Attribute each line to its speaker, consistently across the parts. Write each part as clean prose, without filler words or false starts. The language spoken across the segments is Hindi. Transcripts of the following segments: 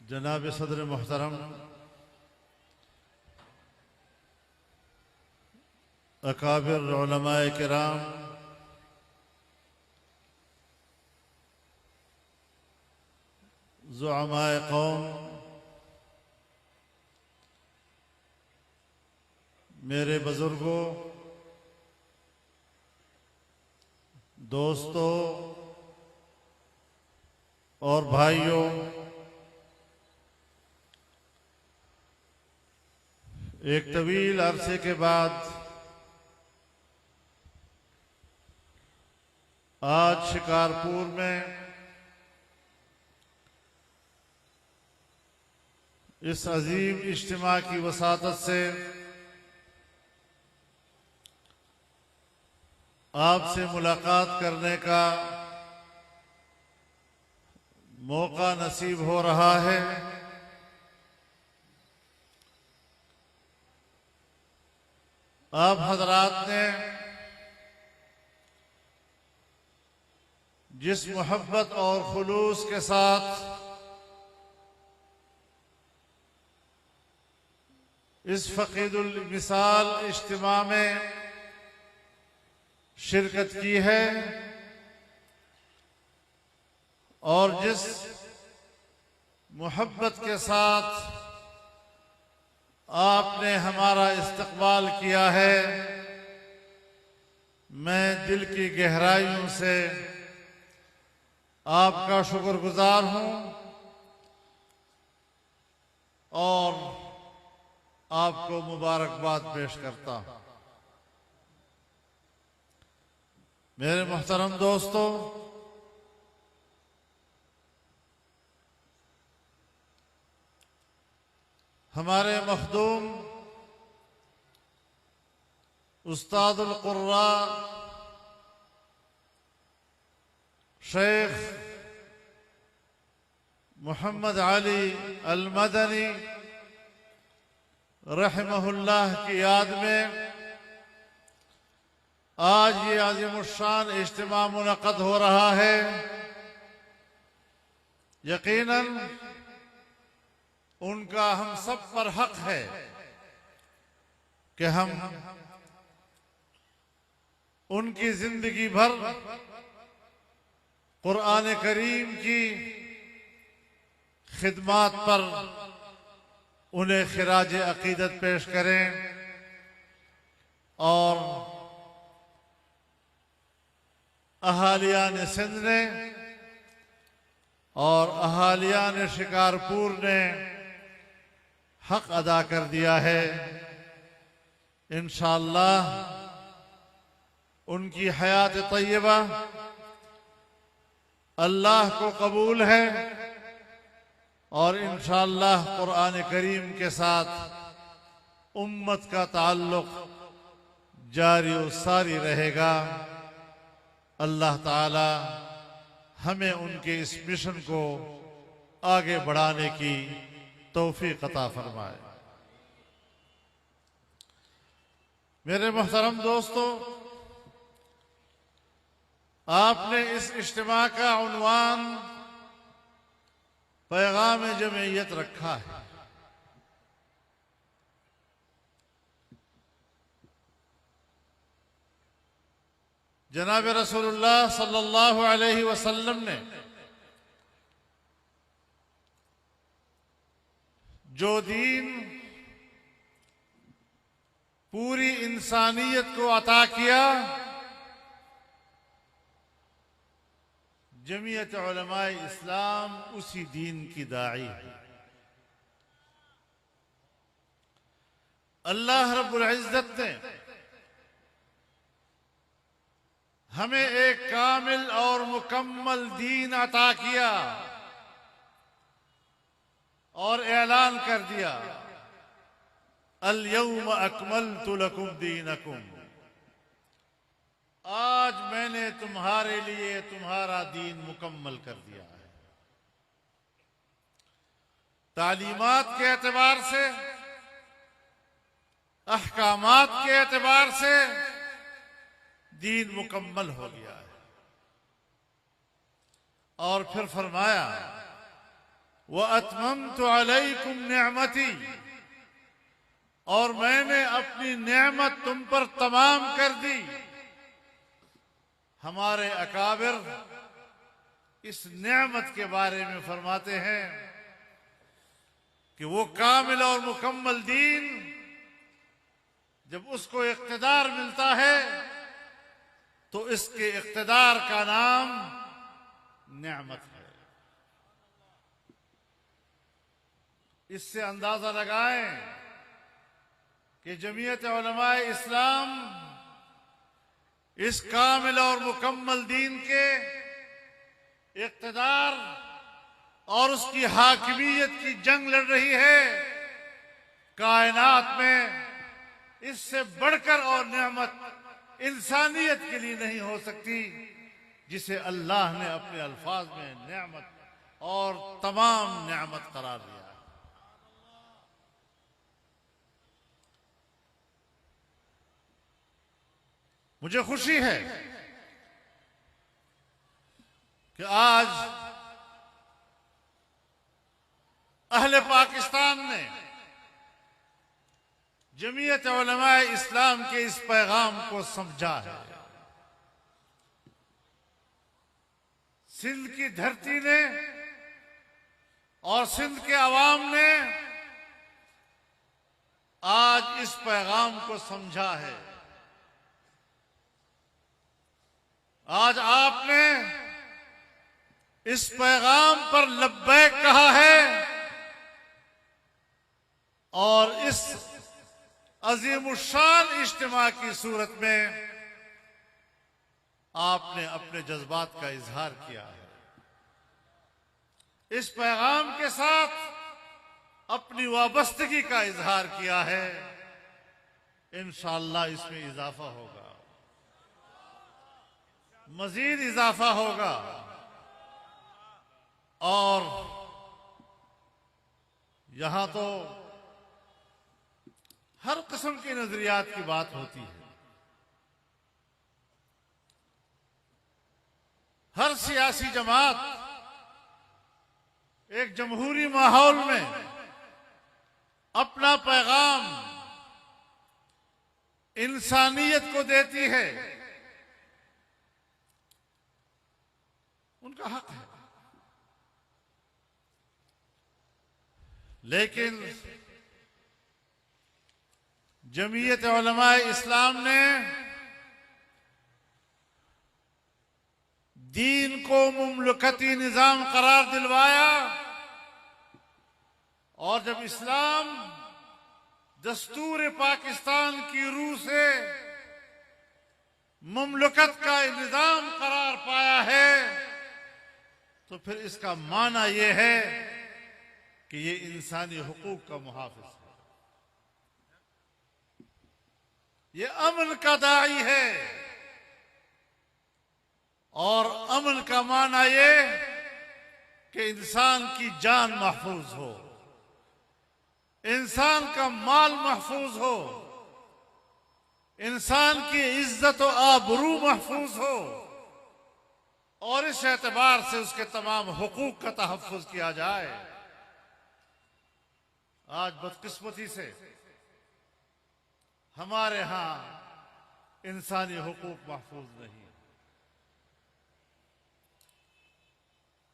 Speaker 1: जनाब सदर मोहतरम, अकाबिर उलमाए किराम, ज़ुअमाए कौम, मेरे बुजुर्गों, दोस्तों और भाइयों, एक तवील अरसे के बाद आज शिकारपुर में इस अजीम इज्तिमा की वसातत से आपसे मुलाकात करने का मौका नसीब हो रहा है। आप हजरात ने जिस मोहब्बत और खुलूस के साथ इस फ़क़ीदुल मिसाल इज्तिमा में शिरकत की है और जिस मोहब्बत के साथ आपने हमारा इस्तक़बाल किया है, मैं दिल की गहराइयों से आपका शुक्रगुजार हूं और आपको मुबारकबाद पेश करता हूं। मेरे मोहतरम दोस्तों, हमारे मखदूम उस्तादुल क़ुर्रा शेख मोहम्मद अली अल मदनी रहमहुल्लाह की याद में आज ये आज़िमुश्शान इज्तिमा मुनक़्क़द हो रहा है। यकीनन उनका हम सब पर हक है कि हम उनकी जिंदगी भर कुरान करीम की खिदमत पर उन्हें खिराज अकीदत पेश करें और अहालियान सिंध ने और अहालियान शिकारपुर ने हक अदा कर दिया है। इंशाअल्लाह उनकी हयात तय्यबा अल्लाह को कबूल है और इंशाअल्लाह कुरान करीम के साथ उम्मत का ताल्लुक जारी और सारी रहेगा। अल्लाह ताला हमें उनके इस मिशन को आगे बढ़ाने की तौफीक अता फरमाए। मेरे मोहतरम दोस्तों, आपने इस इज्तिमा का उन्वान पैगाम जमीयत रखा है। जनाब रसूलुल्लाह सल्लल्लाहु अलैहि वसल्लम ने जो दीन पूरी इंसानियत को अता किया, जमीयत उलमाए इस्लाम उसी दीन की दाई है। अल्लाह रब्बुल इज्जत ने हमें एक कामिल और मुकम्मल दीन अता किया और ऐलान कर दिया, अल यौम अकमलतु लकुम दीनकुम, आज मैंने तुम्हारे लिए तुम्हारा दीन मुकम्मल कर दिया है। तालीमात के एतबार से, अहकामात के एतबार से दीन मुकम्मल हो गया है। और फिर फरमाया, व अतममतु अलैकुम निअमती, और मैंने अपनी नेमत तुम पर तमाम कर दी। हमारे अकाबिर इस नेमत के बारे में फरमाते हैं कि वो कामिल और मुकम्मल दीन जब उसको इख्तिदार मिलता है तो इसके इख्तिदार का नाम नेमत है। इससे अंदाजा लगाएं कि जमीयत उलमाए इस्लाम इस कामिल और मुकम्मल दीन के इख्तिदार और उसकी हाकिमियत की जंग लड़ रही है। कायनात में इससे बढ़कर और नेमत इंसानियत के लिए नहीं हो सकती जिसे अल्लाह ने अपने अल्फाज में नेमत और तमाम नेमत करार दिया। मुझे खुशी है कि आज अहले पाकिस्तान ने जमीयत उलमाए इस्लाम के इस पैगाम को समझा है। सिंध की धरती ने और सिंध के अवाम ने आज इस पैगाम को समझा है। आज आपने इस पैगाम पर लब्बैक कहा है और इस अजीमुशान इज्तिमा की सूरत में आपने अपने जज्बात का इजहार किया है। इस पैगाम के साथ अपनी वाबस्तगी का इजहार किया है। इंशाअल्लाह इसमें इजाफा होगा, मजीद इजाफा होगा। और यहां तो हर किस्म के नजरियात की बात होती है। हर सियासी जमात एक जमहूरी माहौल में अपना पैगाम इंसानियत को देती है, उनका हक है। लेकिन जमीयत उलमाए इस्लाम ने दीन को मुमलकती निजाम करार दिलवाया और जब इस्लाम दस्तूर पाकिस्तान की रूह से मुमलकत का निजाम करार पाया है तो फिर इसका माना यह है कि ये इंसानी हुकूक का मुहाफिज है, ये अमन का दाई है। और अमन का माना ये कि इंसान की जान महफूज हो, इंसान का माल महफूज हो, इंसान की इज्जत और आबरू महफूज हो और इस एतबार से उसके तमाम हुकूक का तहफ्फुज किया जाए। आज बदकिस्मती से हमारे यहां इंसानी हुकूक महफूज नहीं।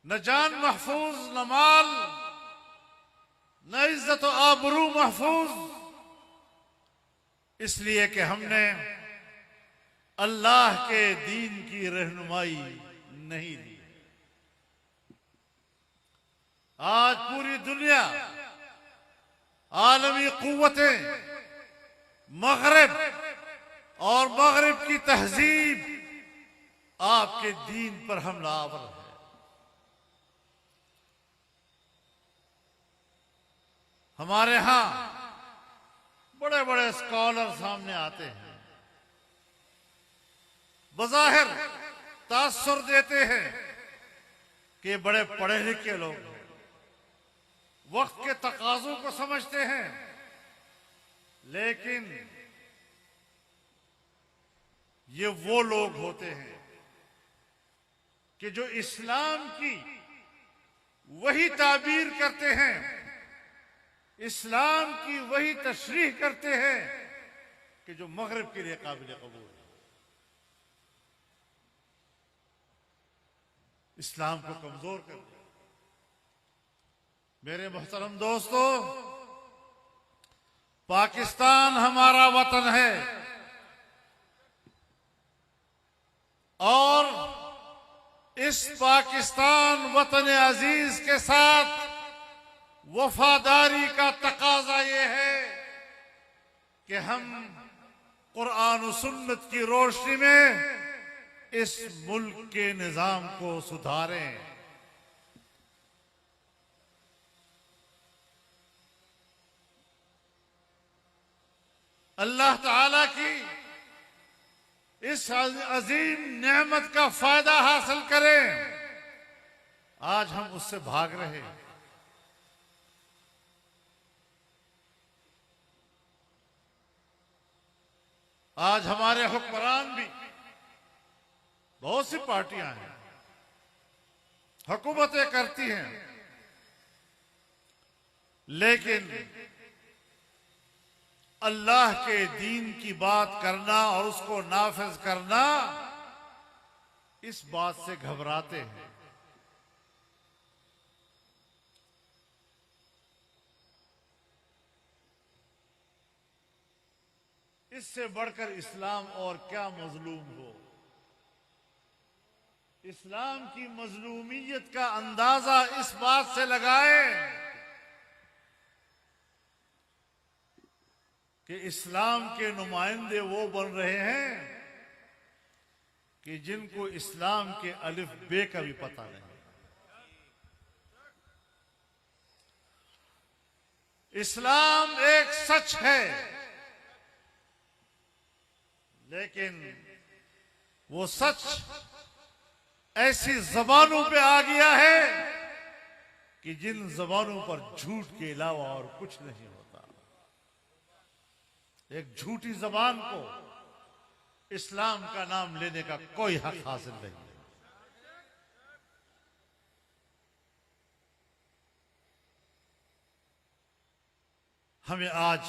Speaker 1: न जान महफूज, न माल, न इज्जत और आबरू महफूज, इसलिए कि हमने अल्लाह के दीन की रहनुमाई नहीं दी। आज पूरी दुनिया, आलमी कुव्वतें, मगरिब और मगरिब की तहजीब आपके दीन पर हमलावर है। हमारे यहां बड़े बड़े स्कॉलर सामने आते हैं, बज़ाहिर तासुर देते हैं कि बड़े पढ़े लिखे लोग हैं, वक्त के तकाज़ों को समझते हैं, लेकिन ये वो लोग होते हैं कि जो इस्लाम की वही ताबीर करते हैं, इस्लाम की वही तशरीह करते हैं कि जो मगरिब के लिए काबिल कबूल है। इस्लाम को कमजोर कर दिया। मेरे मोहतरम दोस्तों, पाकिस्तान हमारा वतन है और इस पाकिस्तान वतन अजीज के साथ वफादारी का तकाजा ये है कि हम कुरान और सुन्नत की रोशनी में इस मुल्क के निजाम को सुधारें। अल्लाह ताला की इस अजीम नेमत का फायदा हासिल करें। आज हम उससे भाग रहे हैं। आज हमारे हुक्मरान भी, बहुत सी पार्टियां हैं, हुकूमतें करती हैं, लेकिन अल्लाह के दीन की बात करना और उसको नाफिज करना, इस बात से घबराते हैं। इससे बढ़कर इस्लाम और क्या मजलूम हो। इस्लाम की मजलूमियत का अंदाजा इस बात से लगाए कि इस्लाम के नुमाइंदे वो बन रहे हैं कि जिनको इस्लाम के अलिफ बे का भी पता नहीं। इस्लाम एक सच है, लेकिन वो सच ऐसी जबानों पे आ गया है कि जिन जबानों पर झूठ के अलावा और कुछ नहीं होता। एक झूठी जबान को इस्लाम का नाम लेने का कोई हक हासिल नहीं है। हमें आज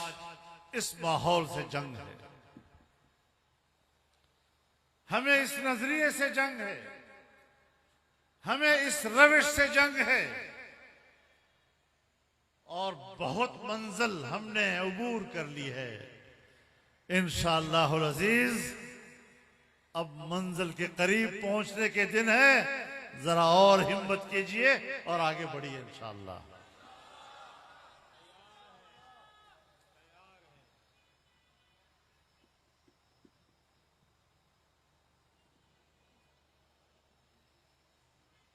Speaker 1: इस माहौल से जंग है, हमें इस नजरिए से जंग है, हमें इस रविश से जंग है, और बहुत मंजिल हमने अबूर कर ली है। इंशाअल्लाहुल अजीज अब मंजिल के करीब पहुंचने के दिन है। जरा और हिम्मत कीजिए और आगे बढ़िए इंशाअल्लाह।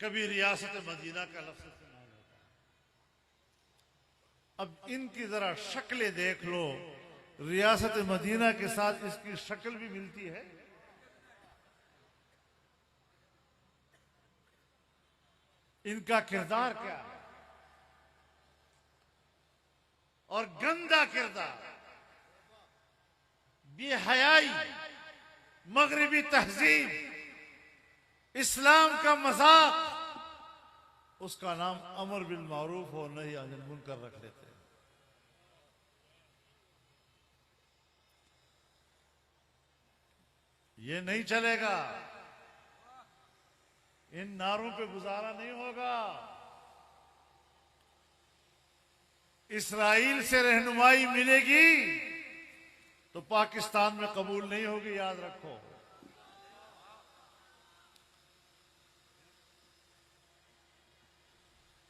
Speaker 1: कभी रियासत मदीना का लफ्ज़ इस्तेमाल होता है। अब इनकी जरा शक्लें देख लो, रियासत मदीना के साथ इसकी शक्ल भी मिलती है। इनका किरदार क्या है, और गंदा किरदार, बेहयाई, मगरिबी तहजीब, इस्लाम का मजाक, उसका नाम अमर बिल मारूफ और नही अनिल मुनकर रख लेते हैं। ये नहीं चलेगा। इन नारों पे गुजारा नहीं होगा। इसराइल से रहनुमाई मिलेगी तो पाकिस्तान में कबूल नहीं होगी, याद रखो।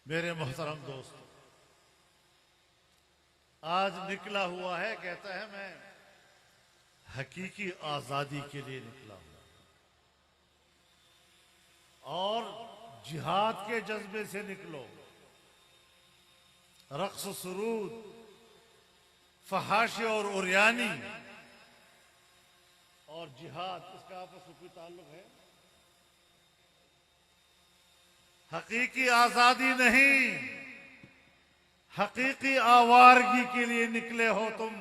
Speaker 1: मेरे मोहतरम दोस्त, आज निकला हुआ है, कहता है मैं हकीकी आजादी के लिए निकला हूं और जिहाद के जज्बे से निकलो। रक्स, सुरूद, फहाशी और उरियानी और जिहाद, इसका आपस में कोई ताल्लुक है? हकीकी आजादी नहीं, हकीकी आवारगी के लिए निकले हो तुम।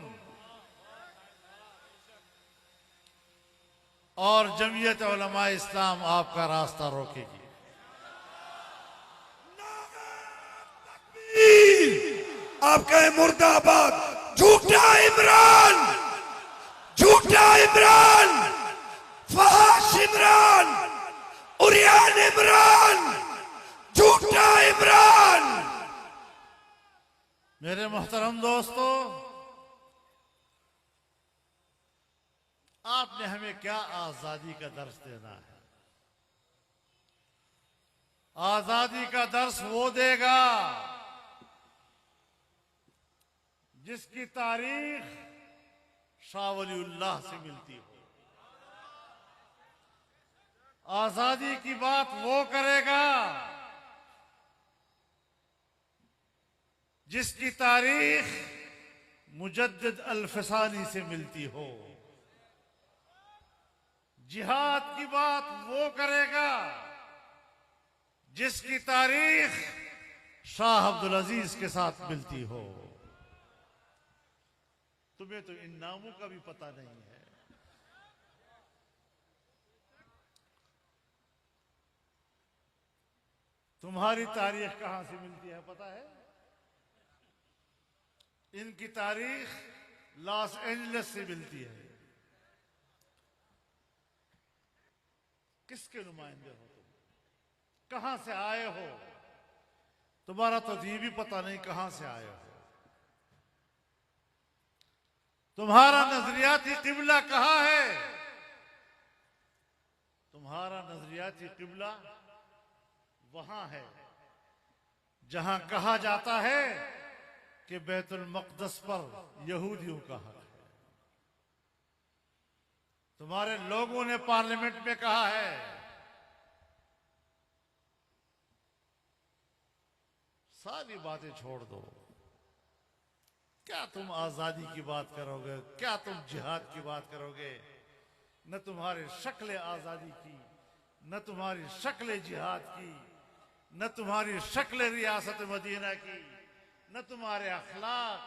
Speaker 1: और जमीयत उलमा इस्लाम आपका रास्ता रोकेगी।
Speaker 2: आप कहे मुर्दाबाद, झूठा इमरान, झूठा इमरान, फहाश इमरान, उरियान इमरान, झूठा इमरान।
Speaker 1: मेरे मोहतरम दोस्तों, आपने हमें क्या आजादी का दर्स देना है? आजादी का दर्स वो देगा जिसकी तारीख शाह वलीउल्लाह से मिलती हो। आजादी की बात वो करेगा जिसकी तारीख मुजद्दिद अल-फसानी से मिलती हो। जिहाद की बात वो करेगा जिसकी तारीख शाह अब्दुल अजीज के साथ मिलती हो। तुम्हें तो इन नामों का भी पता नहीं है। तुम्हारी तारीख कहां से मिलती है पता है? इनकी तारीख लॉस एंजलिस से मिलती है। किसके नुमाइंदे हो तुम? कहां से आए हो? तुम्हारा तो ये भी पता नहीं कहां से आए हो। तुम्हारा नजरियाती किबला कहां है? तुम्हारा नजरियाती किबला वहां है जहां कहा जाता है कि बैतुल मक़दस पर यहूदियों का हक है। तुम्हारे लोगों ने पार्लियामेंट में कहा है। सारी बातें छोड़ दो। क्या तुम आजादी की बात करोगे? क्या तुम जिहाद की बात करोगे? न तुम्हारी शक्ल आजादी की, न तुम्हारी शक्ल जिहाद की, न तुम्हारी शक्ल रियासत मदीना की, न तुम्हारे अखलाक,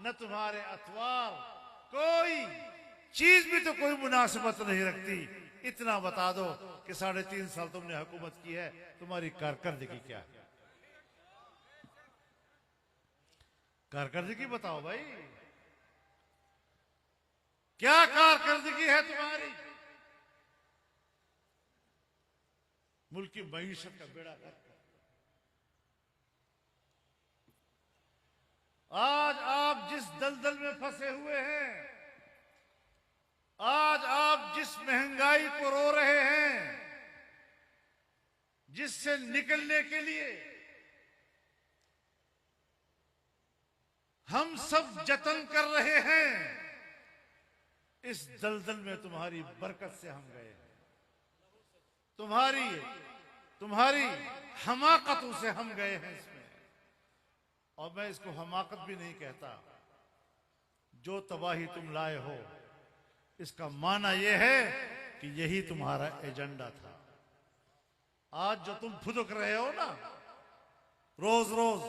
Speaker 1: न तुम्हारे अतवार, कोई चीज भी तो कोई मुनासिबत नहीं रखती। इतना बता दो कि 3.5 साल तुमने हुकूमत की है, तुम्हारी कारकर्दगी क्या है? कारकर्दगी बताओ भाई, क्या कारकर्दगी है तुम्हारी? मुल्क की मईशत का बेड़ा गर्क। आज आप जिस दलदल में फंसे हुए हैं, आज आप जिस महंगाई को रो रहे हैं, जिससे निकलने के लिए हम सब जतन कर रहे हैं, इस दलदल में तुम्हारी बरकत से हम गए हैं। तुम्हारी हमाकतों से हम गए हैं इसमें। और मैं इसको हमाकत भी नहीं कहता। जो तबाही तुम लाए हो, इसका माना यह है कि यही तुम्हारा एजेंडा था। आज जो तुम फुदक रहे हो ना, रोज रोज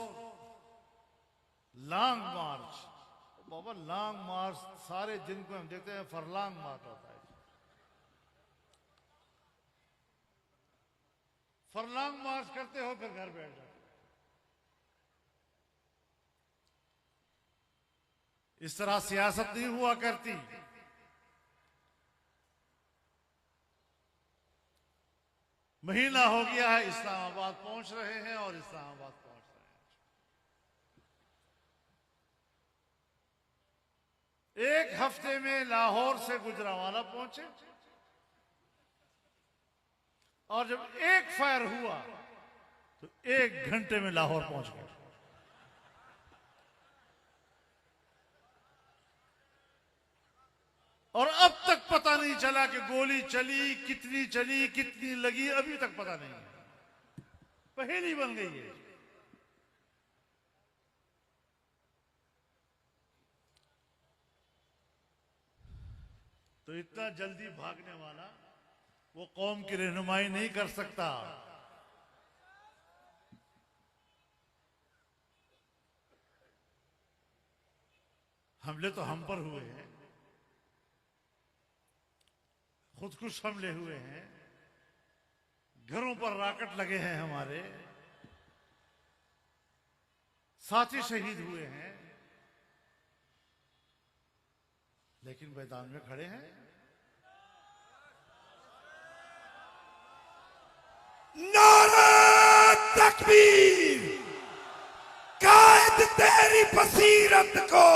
Speaker 1: लॉन्ग मार्च, बाबा लॉन्ग मार्च सारे दिन को हम देखते हैं, फरलॉन्ग मार्च होता है। फरलॉन्ग मार्च करते हो, फिर घर बैठ जाते हो। इस तरह सियासत नहीं हुआ करती। महीना हो गया है, इस्लामाबाद पहुंच रहे हैं और इस्लामाबाद पहुंच रहे हैं। एक हफ्ते में लाहौर से गुजरांवाला पहुंचे और जब एक फायर हुआ तो 1 घंटे में लाहौर पहुंच गए। और अब तक पता नहीं चला कि गोली चली, कितनी लगी, अभी तक पता नहीं है। पहेली बन गई है। तो इतना जल्दी भागने वाला वो कौम की रहनुमाई नहीं कर सकता। हमले तो हम पर हुए हैं, खुदकुश हमले हुए हैं, घरों पर रॉकेट लगे हैं, हमारे साथी शहीद हुए हैं, लेकिन मैदान में खड़े हैं।
Speaker 2: नारा तकबीर! कायद तेरी बसीरत को,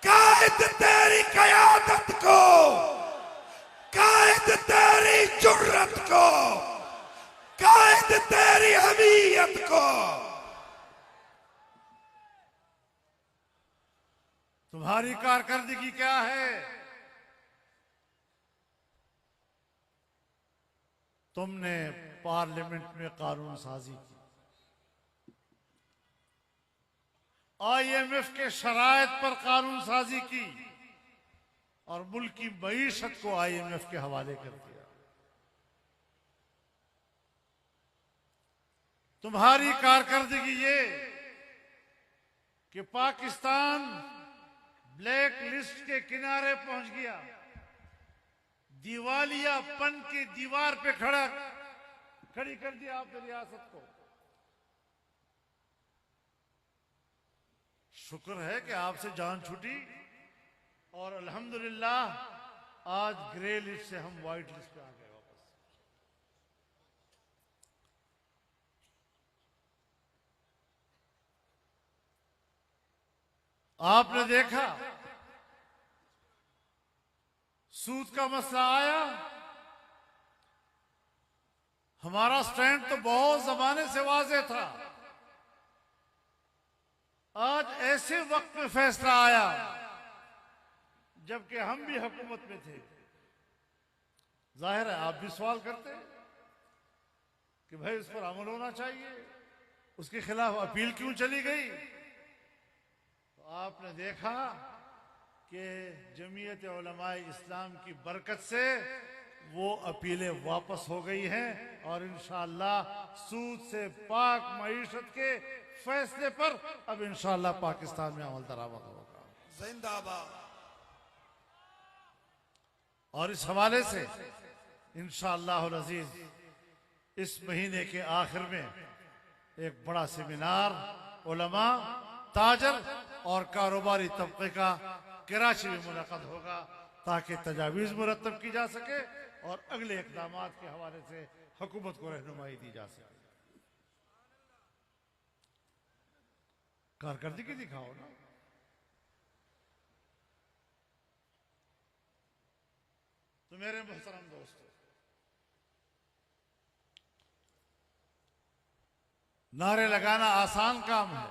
Speaker 2: कायद तेरी कयादत को, कायद तेरी जुर्रत को, कायद तेरी हमीयत को।
Speaker 1: तुम्हारी कारकर्दगी क्या है? तुमने पार्लियामेंट में कानून साजी की, IMF के शराइत पर कानून साजी की और मुल्क की मईशत को IMF के हवाले कर दिया। तुम्हारी कारकर्दगी ये कि पाकिस्तान ब्लैक लिस्ट के किनारे पहुंच गया, दिवालियापन की दीवार पे खड़ी कर दिया आपने रियासत को। शुक्र है कि आपसे जान छूटी और अल्हम्दुलिल्लाह आज ग्रे लिस्ट से हम व्हाइट लिस्ट पे आ गए वापस। आपने देखा सूद का मसला आया, हमारा स्टैंड तो बहुत जमाने से वाज़ेह था। आज ऐसे वक्त में फैसला आया जबकि हम भी हुकूमत में थे। जाहिर है आप भी सवाल करते हैं कि भाई उस पर अमल होना चाहिए, उसके खिलाफ अपील क्यों चली गई? तो आपने देखा कि जमीयत उलमाए इस्लाम की बरकत से वो अपीलें वापस हो गई हैं और इंशाअल्लाह सूद से पाक मईशत के फैसले पर अब इंशाअल्लाह पाकिस्तान में अमल दरामद होगा।
Speaker 2: जिंदाबाद।
Speaker 1: और इस हवाले से इंशाअल्लाह अज़ीज इस महीने के आखिर में एक बड़ा सेमिनार उलमा, ताजर और कारोबारी तबके का कराची में मुलाकात होगा ताकि तजावीज़ मुरतब की जा सके और अगले इक़दामात के हवाले से हुकूमत को रहनुमाई दी जा सके। कारकर्दगी दिखाओ ना। तो मेरे मोहतरम दोस्तों, नारे लगाना आसान काम है।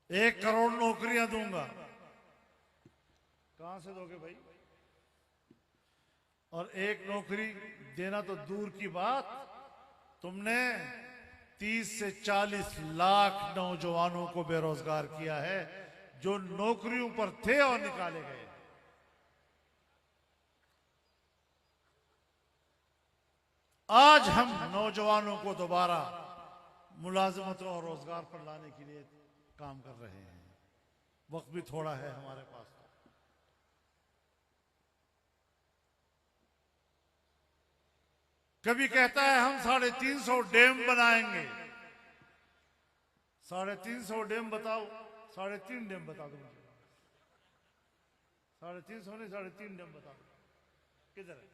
Speaker 1: 1 करोड़ नौकरियां दूंगा, कहां से दोगे भाई? और 1 नौकरी देना तो दूर की बात, तुमने 30 से 40 लाख नौजवानों को बेरोजगार किया है जो नौकरियों पर थे और निकाले गए। आज हम नौजवानों को दोबारा मुलाजमतों और रोजगार पर लाने के लिए काम कर रहे हैं। वक्त भी थोड़ा है हमारे पास। कभी कहता है हम 350 डैम बनाएंगे। 350 डैम बताओ, 3.5 डैम बता दो मुझे। 350 नहीं, 3.5 डैम बता दो। किधर है?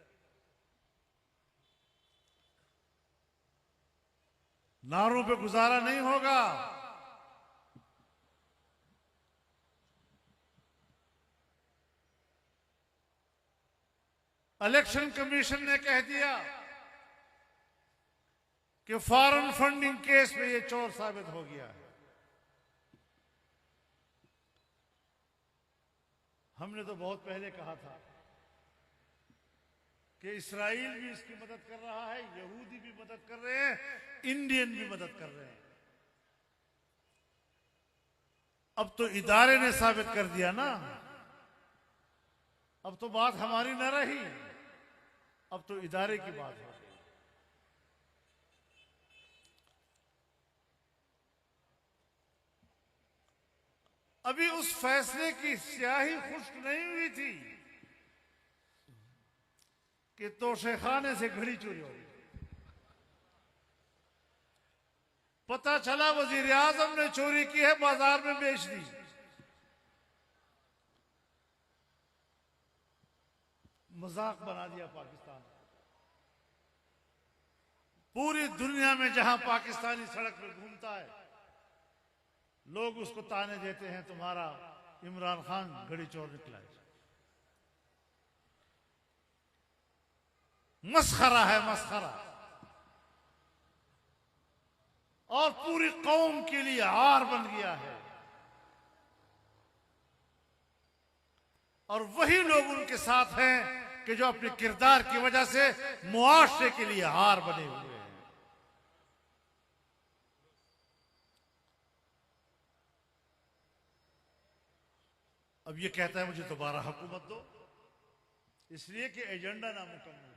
Speaker 1: नारों पे गुजारा नहीं होगा। इलेक्शन कमीशन ने कह दिया कि फॉरेन फंडिंग केस में ये चोर साबित हो गया है। हमने तो बहुत पहले कहा था कि इस्राइल भी इसकी मदद कर रहा है, यहूदी भी मदद कर रहे हैं, इंडियन भी मदद कर रहे हैं। अब तो इदारे ने साबित कर दिया ना, अब तो बात हमारी न रही, अब तो इदारे की बात है। अभी उस फैसले की स्याही खुश्क नहीं हुई थी कि तोशेखाने से घड़ी चोरी हो गई। पता चला वजीर आजम ने चोरी की है, बाजार में बेच दी। मजाक बना दिया पाकिस्तान। पूरी दुनिया में जहां पाकिस्तानी सड़क पर घूमता है, लोग उसको ताने देते हैं, तुम्हारा इमरान खान घड़ी चोर निकला है। मस्खरा है, मस्खरा। और पूरी कौम के लिए हार बन गया है। और वही लोग उनके साथ हैं कि जो अपने किरदार की वजह से मुआशरे के लिए हार बने हुए हैं। अब ये कहता है मुझे दोबारा हुकूमत दो, इसलिए कि एजेंडा नामुकम्मल है,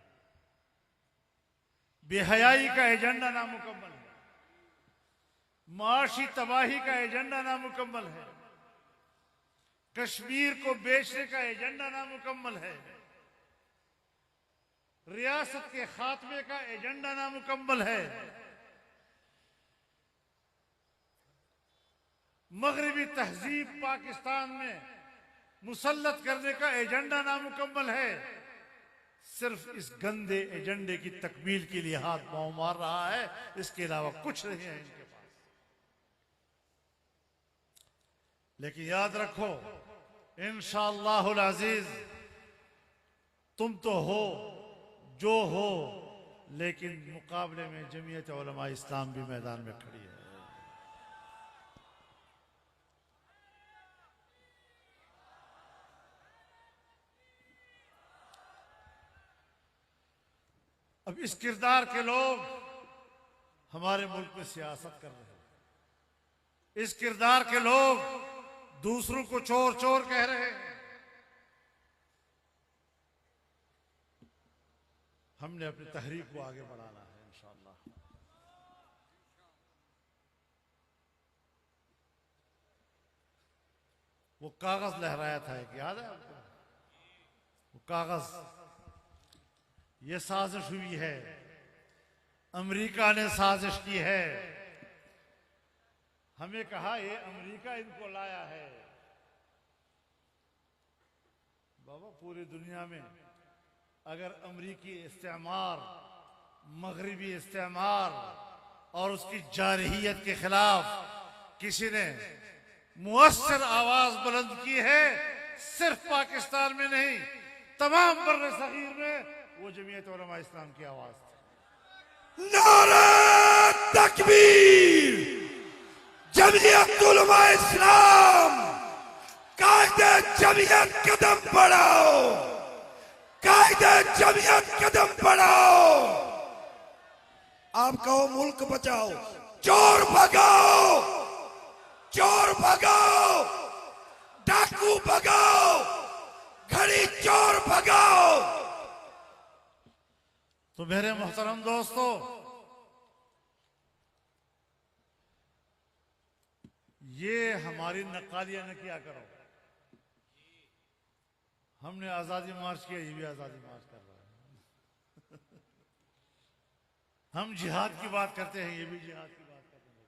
Speaker 1: बेहयाई का एजेंडा नामुकम्मल है, माशी तबाही का एजेंडा नामुकम्मल है, कश्मीर को बेचने का एजेंडा नामुकम्मल है, रियासत के खात्मे का एजेंडा नामुकम्मल है, मगरबी तहजीब पाकिस्तान में मुसल्लत करने का एजेंडा नामुकम्मल है। सिर्फ इस गंदे एजेंडे की तकमील के लिए हाथ पांव मार रहा है, इसके अलावा कुछ नहीं है इनके पास। लेकिन याद रखो, इंशाअल्लाहुल अजीज, तुम तो हो जो हो, लेकिन मुकाबले में जमीयत उलमा इस्लाम भी मैदान में खड़ी है। अब इस किरदार के लोग हमारे मुल्क में सियासत कर रहे हैं। इस किरदार के लोग दूसरों को चोर चोर कह रहे हैं। हमने अपनी तहरीक को आगे बढ़ाना है इंशाअल्लाह। वो कागज लहराया था, एक याद है आपको? वो कागज, ये साजिश हुई है, अमेरिका ने साजिश की है। हमें कहा ये अमेरिका इनको लाया है। बाबा, पूरी दुनिया में अगर अमेरिकी इस्तेमार, मगरबी इस्तेमार और उसकी जारहियत के खिलाफ किसी ने मुअस्सर आवाज बुलंद की है, सिर्फ पाकिस्तान में नहीं, तमाम बर्रे सगीर में, वो जमीयत उलमा इस्लाम की आवाज थी।
Speaker 2: नारा तकबीर, जमीयत उलमा इस्लाम, कायदे जमीयत कदम बढ़ाओ, कायदे जमीयत कदम बढ़ाओ। आप कहो मुल्क बचाओ, चोर भगाओ, चोर भगाओ, डाकू भगाओ, घड़ी चोर भगाओ।
Speaker 1: तो मेरे मोहतरम दोस्तों, ये हमारी नक्कालियां न किया करो। हमने आजादी मार्च किया, ये भी आजादी मार्च कर रहा है। हम जिहाद की बात करते हैं, ये भी जिहाद की बात करते हैं।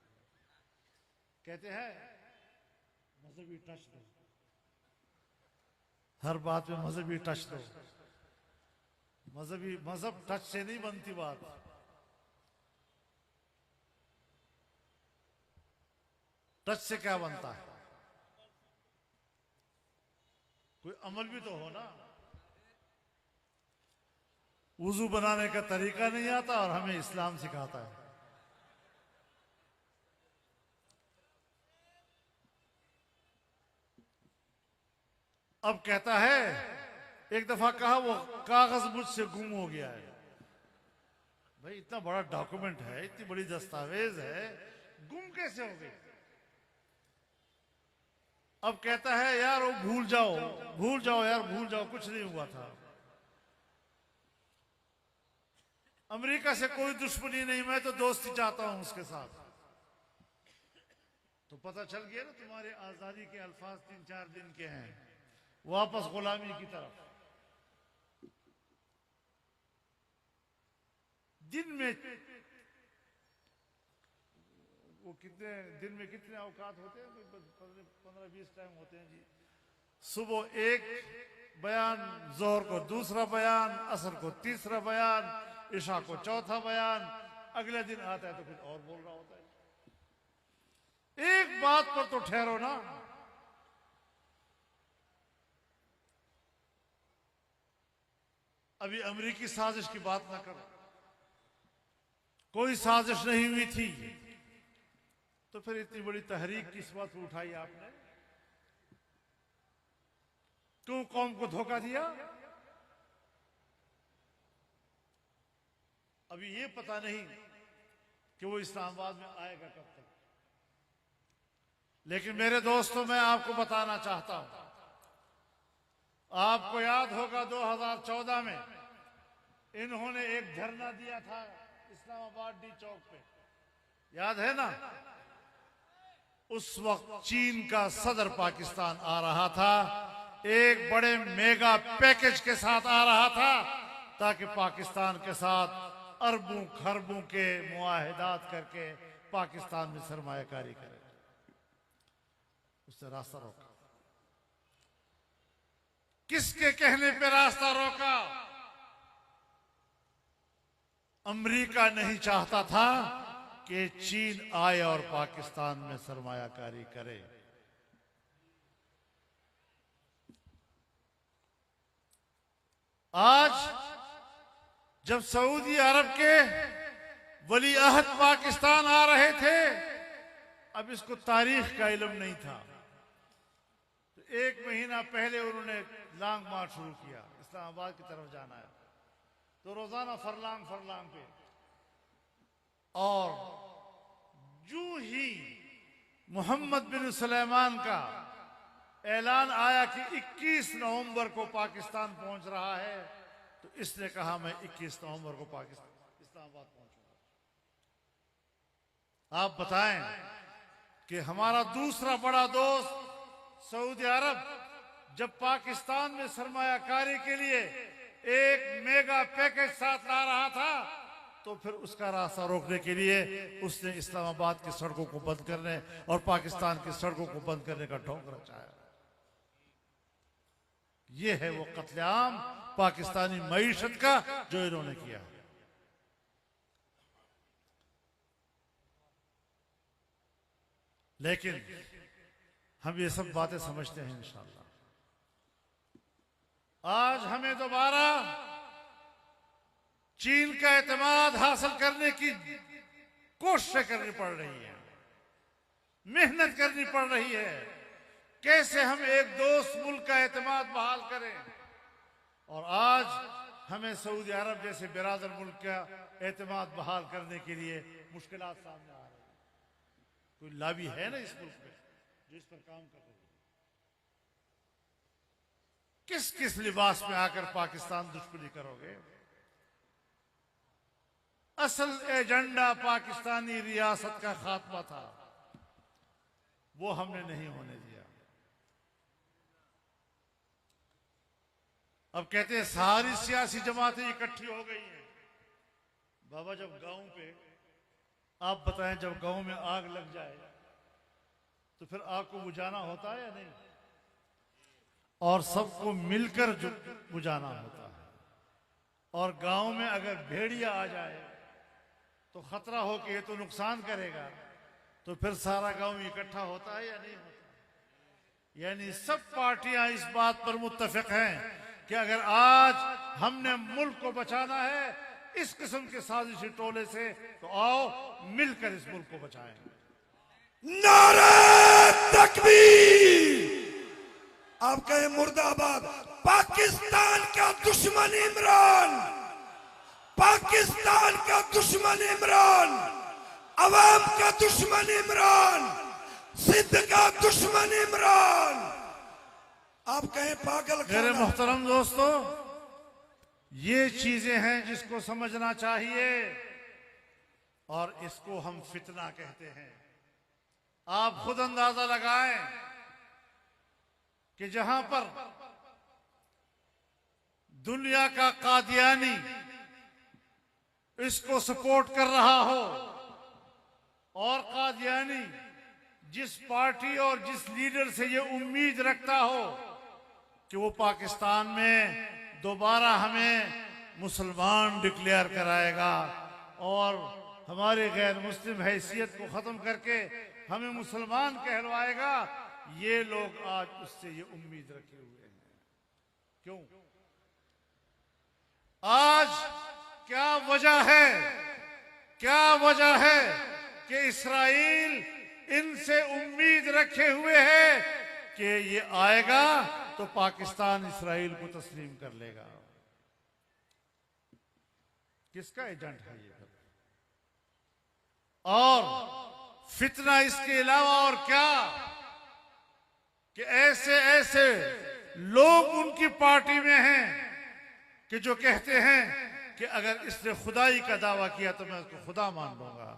Speaker 1: कहते हैं मजहबी टच दो, हर बात में मजहबी टच दो। मजहब टच से नहीं बनती बात, टच से क्या बनता है? कोई अमल भी तो हो ना। वुजू बनाने का तरीका नहीं आता और हमें इस्लाम सिखाता है। अब कहता है, एक दफा कहा वो कागज मुझसे गुम हो गया है। भाई इतना बड़ा डॉक्यूमेंट है, इतनी बड़ी दस्तावेज है, गुम कैसे हो गई? अब कहता है यार वो भूल जाओ यार, भूल जाओ, कुछ नहीं हुआ था। अमेरिका से कोई दुश्मनी नहीं, मैं तो दोस्ती चाहता हूं उसके साथ। तो पता चल गया ना, तुम्हारे आजादी के अल्फाज 3-4 दिन के हैं, वापस गुलामी की तरफ। दिन में वो कितने दिन में कितने औकात होते हैं? 15-20 टाइम होते हैं जी। सुबह एक बयान, जोहर को दूसरा बयान, असर को तीसरा बयान, इशा को चौथा बयान, अगले दिन आता है तो कुछ और बोल रहा होता है। एक बात पर तो ठहरो ना। अभी अमेरिकी साजिश की बात ना करो, कोई साजिश नहीं हुई थी, तो फिर इतनी बड़ी तहरीक किस बात पर उठाई आपने? क्यों कौम को धोखा दिया? अभी ये पता नहीं कि वो इस्लामाबाद में आएगा कब तक। लेकिन मेरे दोस्तों, मैं आपको बताना चाहता हूं, आपको याद होगा 2014 में इन्होंने एक धरना दिया था इस्लामाबाद डी चौक पे, याद है ना? उस वक्त चीन का सदर पाकिस्तान आ रहा था, एक बड़े मेगा पैकेज के साथ आ रहा था, ताकि पाकिस्तान के साथ अरबों खरबों के मुआहिदात करके पाकिस्तान में सरमायाकारी करे। उससे रास्ता रोका। किसके कहने पे रास्ता रोका? अमेरिका नहीं चाहता था कि चीन आए और पाकिस्तान में सरमायाकारी करे। आज जब सऊदी अरब के वली अहद पाकिस्तान आ रहे थे, अब इसको तारीख का इल्म नहीं था, तो 1 महीना पहले उन्होंने लॉन्ग मार्च शुरू किया, इस्लामाबाद की तरफ जाना है। तो रोजाना फरलांग पे, और जो ही मोहम्मद बिन सुलेमान का ऐलान आया कि 21 नवंबर को पाकिस्तान पहुंच रहा है, तो इसने कहा मैं 21 नवंबर को पाकिस्तान इस्लामाबाद पहुंचूंगा। आप बताएं कि हमारा दूसरा बड़ा दोस्त सऊदी अरब जब पाकिस्तान में सरमायाकारी के लिए एक मेगा पैकेज साथ ला रहा था, तो फिर उसका रास्ता रोकने के लिए उसने इस्लामाबाद की सड़कों को बंद करने और पाकिस्तान की सड़कों को बंद करने का ढोंग रचाया। ये है वो कत्लेआम पाकिस्तानी मईशत का जो इन्होंने किया। लेकिन हम ये सब बातें समझते हैं इंशाअल्लाह। आज हमें दोबारा चीन का एतमाद हासिल करने की कोशिश करनी पड़ रही है, मेहनत करनी पड़ रही है। कैसे हम एक दोस्त मुल्क का एतमाद बहाल करें, और आज हमें सऊदी अरब जैसे बिरादर मुल्क का एतमाद बहाल करने के लिए मुश्किलात सामने आ रही है। कोई लाबी है ना इस मुल्क में जो इस पर काम कर रही है? किस किस लिबास में आकर पाकिस्तान दुश्मनी करोगे? असल एजेंडा पाकिस्तानी रियासत का खात्मा था, वो हमने नहीं होने दिया। अब कहते हैं सारी सियासी जमातें इकट्ठी हो गई हैं। बाबा, जब गांव पे आप बताएं, जब गांव में आग लग जाए तो फिर आग को बुझाना होता है या नहीं? और सबको मिलकर जो बुझाना होता है। और गांव में अगर भेड़िया आ जाए तो खतरा हो कि ये तो नुकसान करेगा, तो फिर सारा गांव इकट्ठा होता है या नहीं होता? यानी सब पार्टियां इस बात पर मुत्तफिक हैं कि अगर आज हमने मुल्क को बचाना है इस किस्म के साजिशी टोले से, तो आओ मिलकर इस मुल्क को बचाएं।
Speaker 2: नारे तकबीर! आप कहें मुर्दाबाद। पाकिस्तान का दुश्मन इमरान, पाकिस्तान का दुश्मन इमरान, अवाम का दुश्मन इमरान, सिंध का दुश्मन इमरान। आप कहें पागल।
Speaker 1: मेरे मोहतरम दोस्तों, ये चीजें हैं जिसको समझना चाहिए, और इसको हम फितना कहते हैं। आप खुद अंदाजा लगाएं कि जहां पर दुनिया का कादियानी इसको सपोर्ट कर रहा हो, और कादियानी जिस पार्टी और जिस लीडर से ये उम्मीद रखता हो कि वो पाकिस्तान में दोबारा हमें मुसलमान डिक्लेयर कराएगा और हमारे गैर मुस्लिम हैसियत को खत्म करके हमें मुसलमान कहलवाएगा, ये लोग आज उससे ये उम्मीद रखे हुए हैं। क्यों? आज क्या वजह है, क्या वजह है कि इस्राइल इनसे उम्मीद रखे हुए है कि ये आएगा तो पाकिस्तान इस्राइल को तस्लीम कर लेगा? किसका एजेंट है ये? और फितना इसके अलावा और क्या कि ऐसे ऐसे लोग उनकी पार्टी में हैं कि जो कहते हैं कि अगर इसने खुदाई का दावा किया तो मैं उसको खुदा मान लूंगा।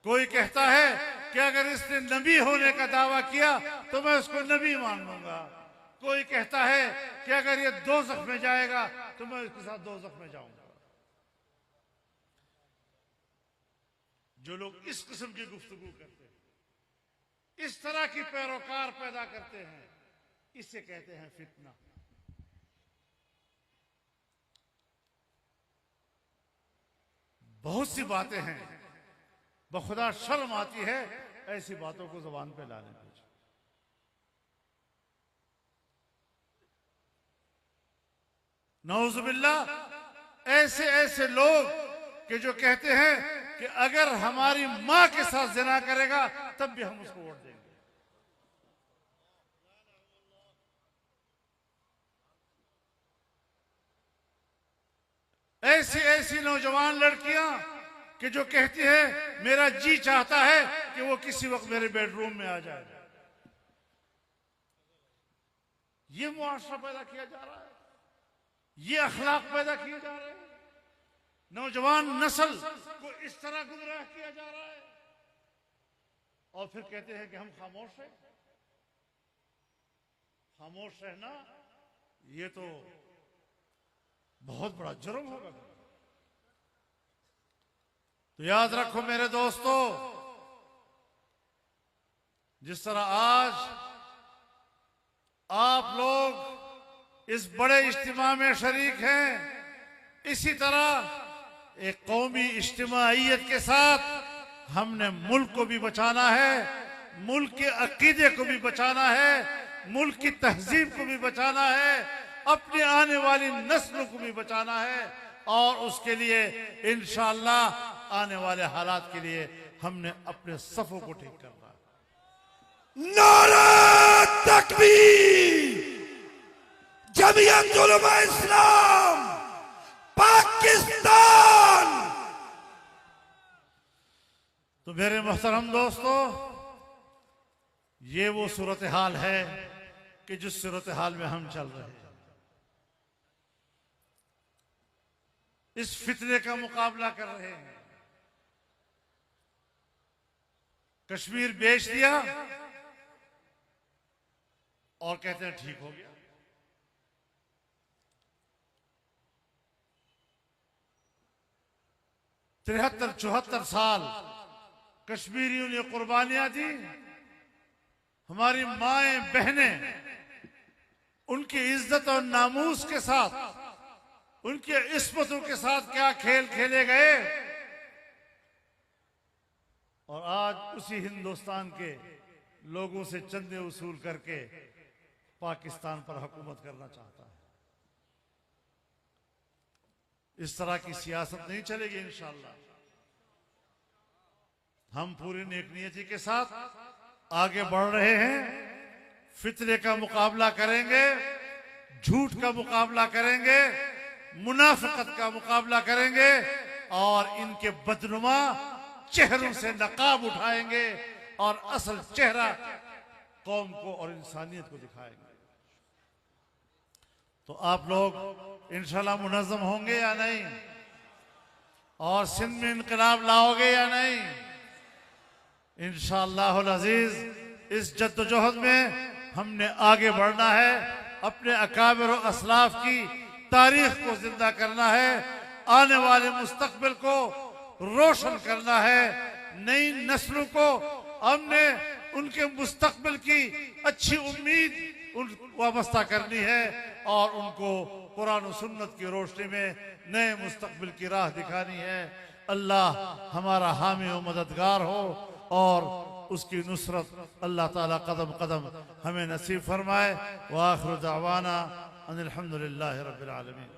Speaker 1: कोई कहता है कि अगर इसने नबी होने का दावा किया तो मैं उसको नबी मान लूंगा। कोई कहता है कि अगर ये दोज़ख में जाएगा तो मैं उसके साथ दोज़ख में जाऊंगा। जो लोग इस किस्म की गुफ्तगू करते हैं, इस तरह की पैरोकार पैदा करते हैं, इसे कहते हैं फितना। बहुत सी बातें हैं, बखुदा शर्म आती है ऐसी बातों को जुबान पे लाने में। नौजुबिल्लाह, ऐसे ऐसे लोग कि जो कहते हैं कि अगर हमारी मां के साथ जिना करेगा तब भी हम उसको वोट देंगे। ऐसी ऐसी नौजवान लड़कियां कि जो कहती है मेरा जी चाहता है कि वो किसी वक्त मेरे बेडरूम में आ जाए। ये मुआशरा पैदा किया जा रहा है, ये अखलाक पैदा किए जा रहे हैं, नौजवान नस्ल को इस तरह गुमराह किया जा रहा है, और फिर कहते हैं कि हम खामोश हैं। खामोश रहना ये तो बहुत बड़ा जुर्म होगा। तो याद रखो मेरे दोस्तों, जिस तरह आज आप लोग इस बड़े इज्तिमा में शरीक हैं, इसी तरह एक कौमी इज्तिमाइयत के साथ हमने मुल्क को भी बचाना है, मुल्क के अकीदे को भी बचाना है, मुल्क की तहजीब को भी बचाना है, अपने आने वाली नस्लों को भी बचाना है। और उसके लिए इंशाअल्लाह आने वाले हालात के लिए हमने अपने सफों को ठीक करना है।
Speaker 2: नारा तकबीर! जमीयत उलमा इस्लाम पाकिस्तान।
Speaker 1: तो मेरे मोहतरम दोस्तों, ये वो सूरत हाल है कि जिस सूरत हाल में हम चल रहे हैं। इस फितने का मुकाबला कर रहे हैं। कश्मीर बेच दिया और कहते हैं ठीक हो गया। तिहत्तर 74 साल कश्मीरियों ने कुर्बानियां दी। हमारी माएं बहनें उनकी इज्जत और नामूस के साथ उनके इस्मतों के साथ क्या खेल खेले गए, और आज उसी हिंदुस्तान के लोगों से चंदे वसूल करके पाकिस्तान पर हुकूमत करना चाहता है। इस तरह की सियासत नहीं चलेगी इंशाअल्लाह। हम पूरी नेकनियती के साथ आगे बढ़ रहे हैं, फितरे का मुकाबला करेंगे, झूठ का मुकाबला करेंगे, मुनाफिकत का मुकाबला करेंगे, और इनके बदनुमा चेहरों से नकाब उठाएंगे और असल चेहरा कौम को और इंसानियत को दिखाएंगे। तो आप लोग इंशाल्लाह मुनज़्ज़म होंगे या नहीं, और सिंध में इनकलाब लाओगे या नहीं? इंशाअल्लाह अज़ीज इस जद्दोजहद में हमने आगे बढ़ना है, अपने अकाबिर और असलाफ की तारीख को जिंदा करना है, आने वाले मुस्तकबिल को रोशन करना है, नई नस्लों को हमने उनके मुस्तकबिल की अच्छी उम्मीद वाबस्ता करनी है, और उनको कुरान और सुन्नत की रोशनी में नए मुस्तकबिल की राह दिखानी है। अल्लाह हमारा हामी और मददगार हो, और उसकी नुसरत अल्लाह ताला कदम कदम हमें नसीब फरमाए। व आखिर दावाना अनिल हम्दुलिल्लाहि रब्बिल आलमीन।